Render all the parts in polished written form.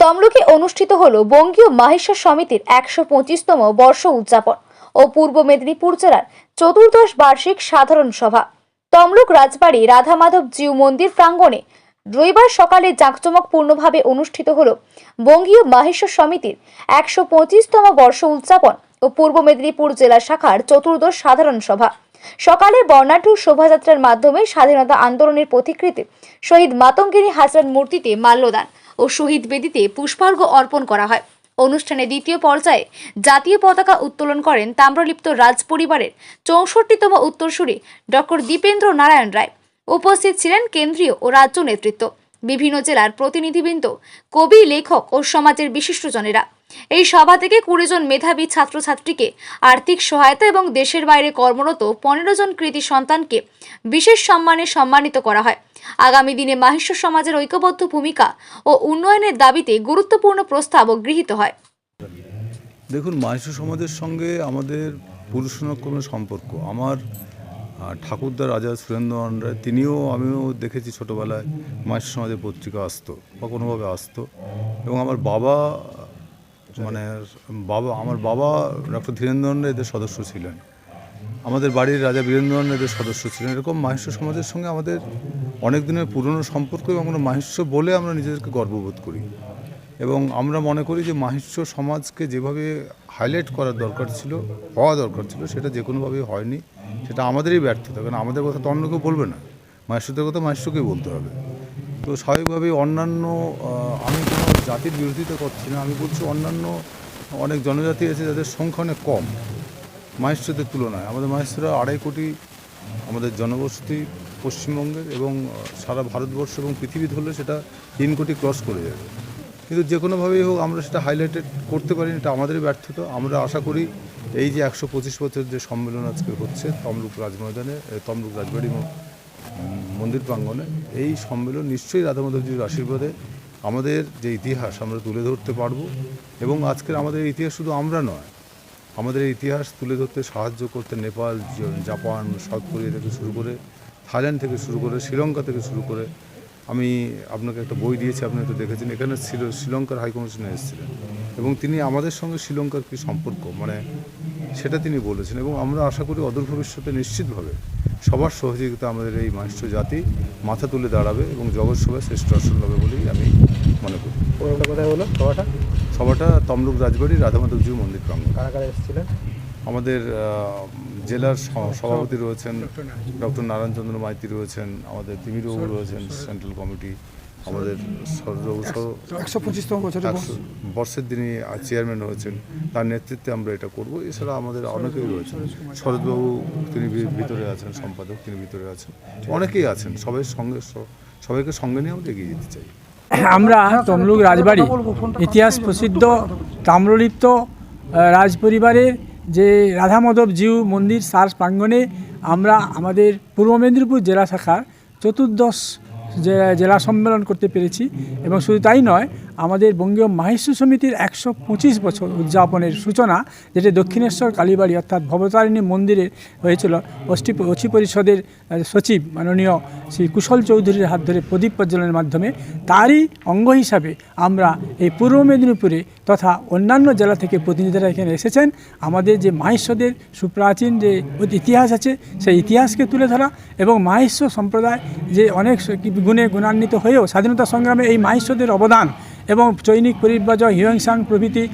তমলুকে অনুষ্ঠিত হল বঙ্গীয় মাহেশ্বর সমিতির ১২৫তম বর্ষ উদযাপন ও পূর্ব মেদিনীপুর জেলার চতুর্দশ বার্ষিক সাধারণ সভা। তমলুক রাজবাড়ী রাধা মাধব জিউ মন্দির প্রাঙ্গণে রবিবার সকালে জাঁকজমকপূর্ণভাবে অনুষ্ঠিত হল বঙ্গীয় মাহেশ্বর সমিতির ১২৫তম বর্ষ উদযাপন ও পূর্ব মেদিনীপুর জেলা শাখার চতুর্দশ সাধারণ সভা। সকালে বর্ণাঢ্য শোভাযাত্রার মাধ্যমে স্বাধীনতা আন্দোলনের পথিকৃতে শহীদ মাতঙ্গিনী হাজরার মূর্তিতে মাল্যদান ও শহীদ বেদিতে পুষ্পার্ঘ অর্পণ করা হয়। অনুষ্ঠানে দ্বিতীয় পর্যায়ে জাতীয় পতাকা উত্তোলন করেন তাম্রলিপ্ত রাজ পরিবারের ৬৪তম উত্তরসূরি ডক্টর দীপেন্দ্র নারায়ণ রায়। উপস্থিত ছিলেন কেন্দ্রীয় ও রাজ্য নেতৃত্ব, বিভিন্ন জেলার প্রতিনিধিবৃন্দ, কবি, লেখক ও সমাজের বিশিষ্টজনেরা। এই সভা থেকে ২০ জন মেধাবী ছাত্রছাত্রীকে আর্থিক সহায়তা এবং দেশের বাইরে কর্মরত ১৫ জন কৃতি সন্তানকে বিশেষ সম্মানে সম্মানিত করা হয়। আগামী দিনে মাহেশ্বর সমাজের ঐক্যবদ্ধ ভূমিকা ও উন্নয়নের দাবিতে গুরুত্বপূর্ণ প্রস্তাবও গৃহীত হয়। দেখুন, মাহেশ্বর সমাজের সঙ্গে আমাদের পুরুষানুক্রমে কোনো সম্পর্ক। আমার ঠাকুরদা রাজা সুরেন্দ্রনারায়ণ রায়, আমিও দেখেছি ছোটোবেলায় মাহেশ্বর সমাজের পত্রিকা আসতো বা কোনোভাবে আসতো, এবং আমার বাবা ডক্টর ধীরেন্দ্রনারায়ণ রায় এদের সদস্য ছিলেন, আমাদের বাড়ির রাজা বীরেন্দ্রনারায়ণ এদের সদস্য ছিলেন। এরকম মাহেশ্বর সমাজের সঙ্গে আমাদের অনেক দিনের পুরনো সম্পর্ক, এবং আমরা মাহেশ্বর বলে আমরা নিজেদেরকে গর্ববোধ করি। এবং আমরা মনে করি যে মাহেশ্বর সমাজকে যেভাবে হাইলাইট করার দরকার ছিল, হওয়া দরকার ছিল, সেটা যে কোনোভাবেই হয়নি। সেটা আমাদেরই ব্যর্থতা, কারণ আমাদের কথা তো অন্য কেউ বলবে না, মাহেশ্বরদের কথা মাহেশ্বরকেই বলতে হবে। তো স্বাভাবিকভাবেই অন্যান্য, আমি কোনো জাতির বিরোধিতা করছি না, আমি বলছি অন্যান্য অনেক জনজাতি আছে যাদের সংখ্যা অনেক কম মাহেশ্বরদের তুলনায়। আমাদের মাহেশ্বররা ২.৫ কোটি আমাদের জনবসতি পশ্চিমবঙ্গের, এবং সারা ভারতবর্ষ এবং পৃথিবী ধরলে সেটা ৩ কোটি ক্রস করে যাবে। কিন্তু যে কোনোভাবেই হোক আমরা সেটা হাইলাইটেড করতে পারিনি, এটা আমাদেরই ব্যর্থতা। আমরা আশা করি এই যে ১২৫ বছর যে সম্মেলন আজকে হচ্ছে তমলুক রাজময়দানে, তমলুক রাজবাড়ি মন্দির প্রাঙ্গণে, এই সম্মেলন নিশ্চয়ই রাধা মাধবজির আশীর্বাদে আমাদের যে ইতিহাস আমরা তুলে ধরতে পারবো। এবং আজকের আমাদের ইতিহাস শুধু আমরা নয়, আমাদের ইতিহাস তুলে ধরতে সাহায্য করতে নেপাল, জাপান, সাউথ কোরিয়া থেকে শুরু করে, থাইল্যান্ড থেকে শুরু করে, শ্রীলঙ্কা থেকে শুরু করে। আমি আপনাকে একটা বই দিয়েছি, আপনি হয়তো দেখেছেন, এখানে শ্রীলঙ্কার হাইকমিশনে এসেছিলেন, এবং তিনি আমাদের সঙ্গে শ্রীলঙ্কার কী সম্পর্ক সেটা তিনি বলেছেন। এবং আমরা আশা করি অদূর ভবিষ্যতে নিশ্চিতভাবে সবার সহযোগিতা আমাদের এই মাহেশ্বর জাতি মাথা তুলে দাঁড়াবে এবং জগৎ সভায় শ্রেষ্ঠ আসন হবে বলেই আমি মনে করি। কোথায় হলো সভাটা তমলুক রাজবাড়ি রাধা মাধব জিউ মন্দির প্রাঙ্গণ। কারা কারা এসেছিলেন? আমাদের জেলার সভাপতি রয়েছেন ডক্টর নারায়ণ চন্দ্র মাইতি রয়েছেন, আমাদের তিমিরবাবু রয়েছেন সেন্ট্রাল কমিটি, আমাদের সরবাবু ১২৫তম বর্ষের দিনই চেয়ারম্যান হয়েছেন, তার নেতৃত্বে আমরা এটা করব। এছাড়া আমাদের অনেকেই রয়েছেন, শরৎবাবু তিনি ভিতরে আছেন, সম্পাদক তিনি ভিতরে আছেন, অনেকেই আছেন। সবাইকে সঙ্গে নিয়ে আমরা এগিয়ে যেতে চাই। আমরা তমলুক রাজবাড়ি ইতিহাস প্রসিদ্ধ তাম্রলিপ্ত রাজ পরিবারের যে রাধা মাধব জিউ মন্দির সার প্রাঙ্গণে আমরা আমাদের পূর্ব মেদিনীপুর জেলা শাখার চতুর্দশ জেলা সম্মেলন করতে পেরেছি। এবং শুধু তাই নয়, আমাদের বঙ্গীয় মাহেশ্বর সমিতির ১২৫ বছর উদযাপনের সূচনা, যেটি দক্ষিণেশ্বর কালীবাড়ি অর্থাৎ ভবতারিণী মন্দিরে হয়েছিল, অচি পরিষদের সচিব মাননীয় শ্রী কুশল চৌধুরীর হাত ধরে প্রদীপ প্রজ্বলনের মাধ্যমে, তারই অঙ্গ হিসাবে আমরা এই পূর্ব মেদিনীপুরে তথা অন্যান্য জেলা থেকে প্রতিনিধিরা এখানে এসেছেন। আমাদের যে মাহেশ্বরদের সুপ্রাচীন যে ইতিহাস আছে, সেই ইতিহাসকে তুলে ধরা, এবং মাহেশ্বর সম্প্রদায় যে অনেক গুণে গুণান্বিত হয়েও স্বাধীনতা সংগ্রামে এই মাহেশ্বরদের অবদান, এবং চৈনিক পরিব্রাজক হিউয়েন-সাং প্রভৃতি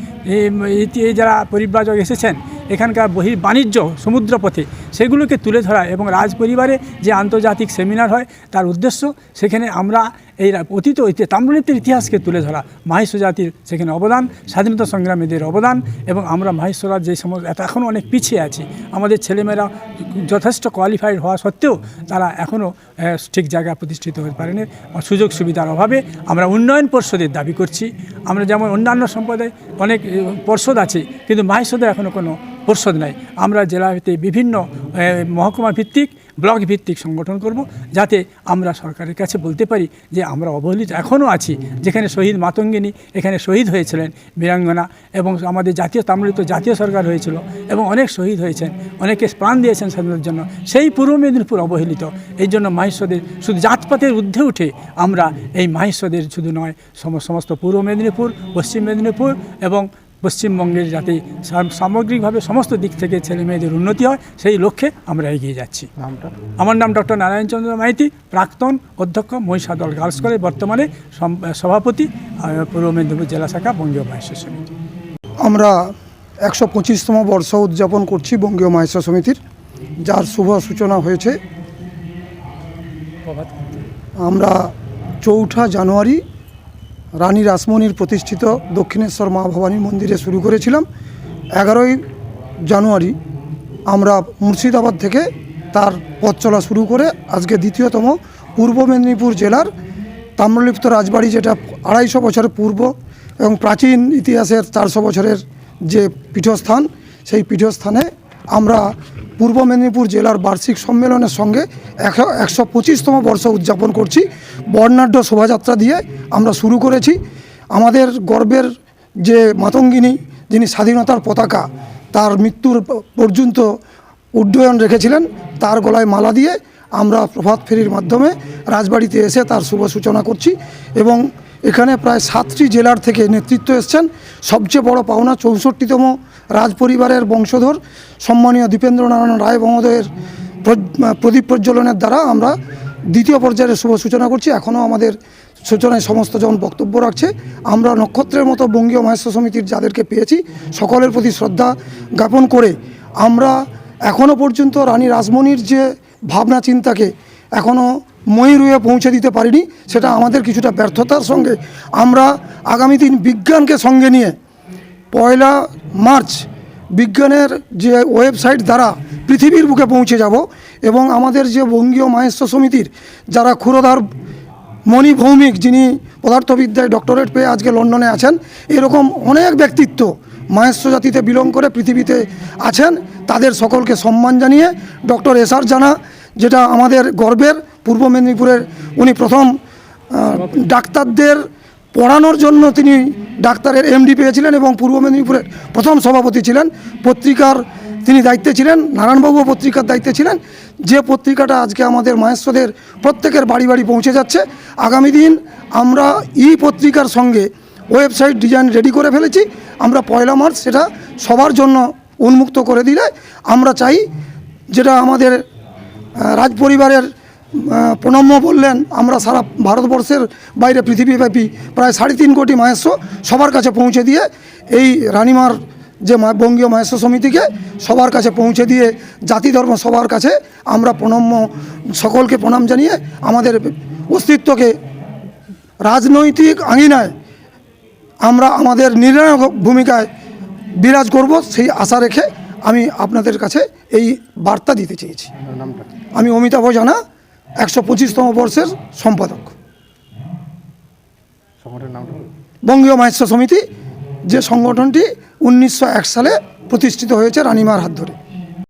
এই যারা পরিব্রাজক এসেছেন এখানকার বাণিজ্য সমুদ্রপথে, সেগুলোকে তুলে ধরা, এবং রাজ পরিবারে যে আন্তর্জাতিক সেমিনার হয় তার উদ্দেশ্য সেখানে আমরা এই অতীত তাম্রলিপ্তের ইতিহাসকে তুলে ধরা, মাহেশ্বর জাতির সেখানে অবদান, স্বাধীনতা সংগ্রামীদের অবদান। এবং আমরা মাহেশ্বররা যে সমস্ত এখনও অনেক পিছিয়ে আছি, আমাদের ছেলেমেয়েরা যথেষ্ট কোয়ালিফাইড হওয়া সত্ত্বেও তারা এখনও ঠিক জায়গায় প্রতিষ্ঠিত হতে পারেনি, সুযোগ সুবিধার অভাবে। আমরা উন্নয়ন পর্ষদের দাবি করছি। আমরা যেমন অন্যান্য সম্প্রদায় অনেক পর্ষদ আছে, কিন্তু মাহেশ্বরদের এখনও কোনো পরিষদ নয়, আমরা জেলাতে বিভিন্ন মহকুমা ভিত্তিক ব্লক ভিত্তিক সংগঠন করব, যাতে আমরা সরকারের কাছে বলতে পারি যে আমরা অবহেলিত এখনও আছি। যেখানে শহীদ মাতঙ্গিনী এখানে শহীদ হয়েছিলেন বীরাঙ্গনা, এবং আমাদের জাতীয় তাম্রলিপ্ত জাতীয় সরকার হয়েছিল এবং অনেক শহীদ হয়েছেন, অনেকে প্রাণ দিয়েছেন স্বাধীনতার জন্য। সেই পূর্ব মেদিনীপুর অবহেলিত। এই জন্য মাহেশ্বরদের শুধু জাতপাতের ঊর্ধ্বে উঠে আমরা এই মাহেশ্বরদের শুধু নয়, সমস্ত পূর্ব মেদিনীপুর, পশ্চিম মেদিনীপুর এবং পশ্চিমবঙ্গের যাতে সামগ্রিকভাবে সমস্ত দিক থেকে ছেলে মেয়েদের উন্নতি হয়, সেই লক্ষ্যে আমরা এগিয়ে যাচ্ছি। নামটা? আমার নাম ডক্টর নারায়ণচন্দ্র মাইতি, প্রাক্তন অধ্যক্ষ মহিষাদল গার্লস কলেজ, বর্তমানে সভাপতি পূর্ব মেদিনীপুর জেলা শাখা বঙ্গীয় মাহেশ্বর সমিতি। আমরা 125তম বর্ষ উদযাপন করছি বঙ্গীয় মাহেশ্বর সমিতির, যার শুভ সূচনা হয়েছে আমরা 4 জানুয়ারি রানী রাসমণির প্রতিষ্ঠিত দক্ষিণেশ্বর মা ভবানী মন্দিরে শুরু করেছিলাম। 11ই জানুয়ারি আমরা মুর্শিদাবাদ থেকে তার পথ চলা শুরু করে আজকে 2তম পূর্ব মেদিনীপুর জেলার তাম্রলিপ্ত রাজবাড়ি, যেটা 250 বছরের পূর্ব এবং প্রাচীন ইতিহাসের 400 বছরের যে পীঠস্থান, সেই পীঠস্থানে আমরা পূর্ব মেদিনীপুর জেলার বার্ষিক সম্মেলনের সঙ্গে 125তম বর্ষ উদযাপন করছি। বর্ণাঢ্য শোভাযাত্রা দিয়ে আমরা শুরু করেছি। আমাদের গর্বের যে মাতঙ্গিনী, যিনি স্বাধীনতার পতাকা তার মৃত্যুর পর্যন্ত উড্ডয়ন রেখেছিলেন, তার গলায় মালা দিয়ে আমরা প্রভাত ফেরির মাধ্যমে রাজবাড়িতে এসে তার শুভ সূচনা করছি। এবং এখানে প্রায় 7টি জেলার থেকে নেতৃত্ব এসছেন। সবচেয়ে বড় পাওনা 64তম রাজ পরিবারের বংশধর সম্মানীয় দীপেন্দ্রনারায়ণ রায় মহোদয়ের প্রদীপ প্রজ্বলনের দ্বারা আমরা 2য় পর্যায়ের শুভ সূচনা করছি। এখনও আমাদের সূচনায় সমস্ত জন বক্তব্য রাখছে। আমরা নক্ষত্রের মতো বঙ্গীয় মাহেশ্বর সমিতির যাদেরকে পেয়েছি সকলের প্রতি শ্রদ্ধা জ্ঞাপন করে আমরা এখনও পর্যন্ত রানী রাসমণির যে ভাবনা চিন্তাকে এখনও ময়ূরুয়ে পৌঁছে দিতে পারিনি, সেটা আমাদের কিছুটা ব্যর্থতার সঙ্গে আমরা আগামী দিন বিজ্ঞানকে সঙ্গে নিয়ে 1 মার্চ বিজ্ঞানের যে ওয়েবসাইট দ্বারা পৃথিবীর বুকে পৌঁছে যাব। এবং আমাদের যে বঙ্গীয় মাহেশ্বর সমিতির যারা ক্ষুরধার মণি ভৌমিক, যিনি পদার্থবিদ্যায় ডক্টরেট পেয়ে আজকে লন্ডনে আছেন, এরকম অনেক ব্যক্তিত্ব মাহেশ্বর জাতিতে বিলং করে পৃথিবীতে আছেন, তাদের সকলকে সম্মান জানিয়ে ডক্টর এসআর জানা, যেটা আমাদের গর্বের, পূর্ব মেদিনীপুরের উনি প্রথম ডাক্তারদের পড়ানোর জন্য তিনি ডাক্তারের এমডি পেয়েছিলেন এবং পূর্ব মেদিনীপুরের প্রথম সভাপতি ছিলেন। পত্রিকার তিনি দায়িত্বে ছিলেন, নারায়ণবাবু পত্রিকার দায়িত্বে ছিলেন, যে পত্রিকাটা আজকে আমাদের মাহেশ্বরদের প্রত্যেকের বাড়ি বাড়ি পৌঁছে যাচ্ছে। আগামী দিন আমরা পত্রিকার সঙ্গে ওয়েবসাইট ডিজাইন রেডি করে ফেলেছি। আমরা 1 মার্চ সেটা সবার জন্য উন্মুক্ত করে দিলে আমরা চাই, যেটা আমাদের রাজ পরিবারের প্রণম্য বললেন, আমরা সারা ভারতবর্ষের বাইরে পৃথিবীব্যাপী প্রায় 3.5 কোটি মাহেশ্বর সবার কাছে পৌঁছে দিয়ে এই রানীমার যে বঙ্গীয় মাহেশ্বর সমিতিকে সবার কাছে পৌঁছে দিয়ে জাতি ধর্ম সবার কাছে আমরা প্রণম্য, সকলকে প্রণাম জানিয়ে আমাদের অস্তিত্বকে রাজনৈতিক আঙিনায় আমরা আমাদের নির্ণায়ক ভূমিকায় বিরাজ করব, সেই আশা রেখে আমি আপনাদের কাছে এই বার্তা দিতে চেয়েছি। নামটা? আমি অমিতাভ জানা, 125তম বর্ষের সম্পাদক, সংগঠনের নামটা? বঙ্গীয় মাহেশ্বর সমিতি, যে সংগঠনটি 1901 সালে প্রতিষ্ঠিত হয়েছে রানীমার হাত ধরে।